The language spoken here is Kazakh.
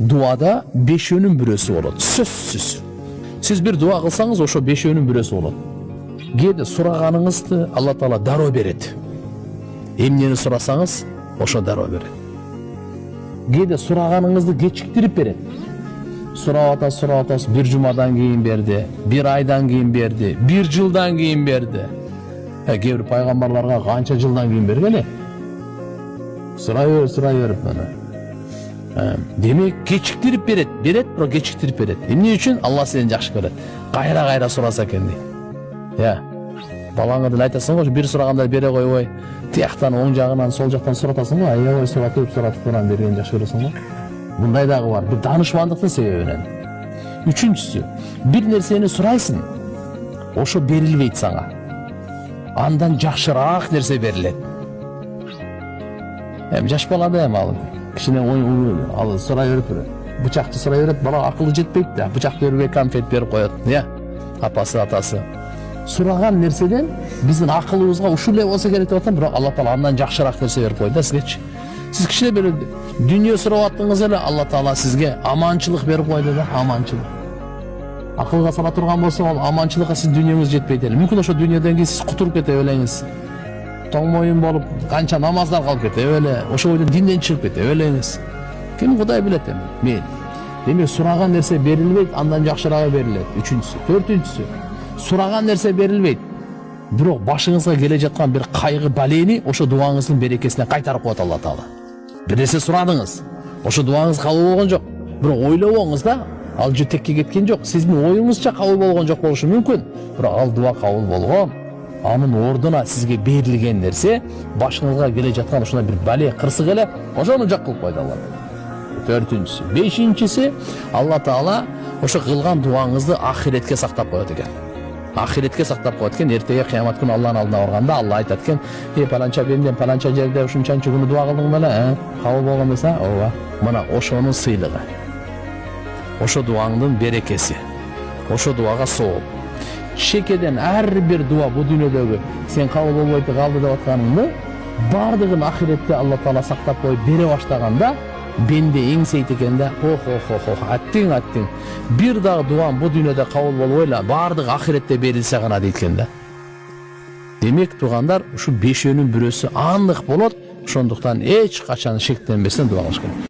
Duada beşönün birösü bolot. Сөзсүз. Siz bir dua kılsanız oşo beşönün birösü bolot. Кээде сураганыңызды Алла Таала дароо берет. Эмнени сураsanız oşo дароо берет. Кээде сураганыңызды кечиктирип берет. Сурап атасыз, bir жумадан кийин берди, bir айдан кийин берди, bir жылдан кийин берди. Кээ бир пайгамбарларга канча жылдан кийин бергени? Сурай берип мына. Демек кечиктирип берет, бирок кечиктирип берет. Эмне үчүн? Алла сени жакшы көрөт. Кайра сураса экен дейт. Балаңыздан айтасың ғой, bir сураганда бере койбой, тияктан оң жагынан, сол жактан суратасың го, аябай суратып берген жакшы көрөсүң го. Мындай дагы бар, бир данышмандыктын себебинен. Үчүнчүсү, бир нерсени сурайсың, ошо берилбейт сага. Андан жакшыраак нерсе берилет. Жаш балада ал кичине ал сурай берип, бычакты сурай берип, бала акылы жетпейт да, бычак бербей конфет берип коет. Апасы, атасы. Сураган нерседен биздин акылыбызга ушул эле болсо керек деп атам, бирок Алла Таала андан жакшыраак нерсе берип койду да сизгечи. Siz kişine bir dünya surap attığınız ele Allah Taala sizge amançılık verip koydu da amançılık. Akılga sala turgan bolsa ol amançılıkka siz dünyanız jetpeyt ele. Mümkün oşo dünyadan keyin siz kuturup kete ölеңиz. Тоңмойын болуп, канча намаздар калып кете өле. Ошо бойдон динден чыгып кете өлеңиz. Ким Кудай билет эми. Мен. Демек сураган нерсе берилбейт, андан жакшырагы берилет. Үчүнчүсү. Төртүнчүсү. Сураган нерсе берилбейт. Бирок башыңызга келе жаткан бир кайгы балени ошо дуаңыздын берекесине кайтарып коет Алла Таала. Bir nерсе сурадыңыз. Ошо дуаңыз кабыл болгон жок. Бирок ойлобоңуз да, ал жетекке кеткен жок. Сиздин оюңузча кабыл болгон жок болушу мүмкүн. Бирок ал дуа кабыл болгон. Анын ордуна сизге берилген нерсе башыңызга келе жаткан ушундай бир бале кырсык эле ошону жак кылып койду Алла. Төртүнчүсү. Бешинчиси, Алла Таала ошо кылган дуаңызды ахиретке сактап коет экен. Ahiretke saktap koyatken, ertege kıyamet günü Allah'ın aldına organda Allah aytatken, palança benden palança jerde uşunçançı günü dua kıldın bana, kabul bolgan desa, ova, mana oşonun sıylığı. Oşo duanın berekesi. Oşo duaga soğuk. Şekeden her bir dua bu dünyadagi sen kabul bolboydu kaldı деп atkanыңды, bardığın ahirette Allah Taala saktap koyup bere başlaganda bende engseyt ekende, attın. Bir dağ duan bu dünyada kabul bolboyla bardık ahirette berilse gana deytkende. Demek tugandar, şu beşönün birösü anlık bolot, ошондуктан эч качан шектенбестен дуа кылыш керек.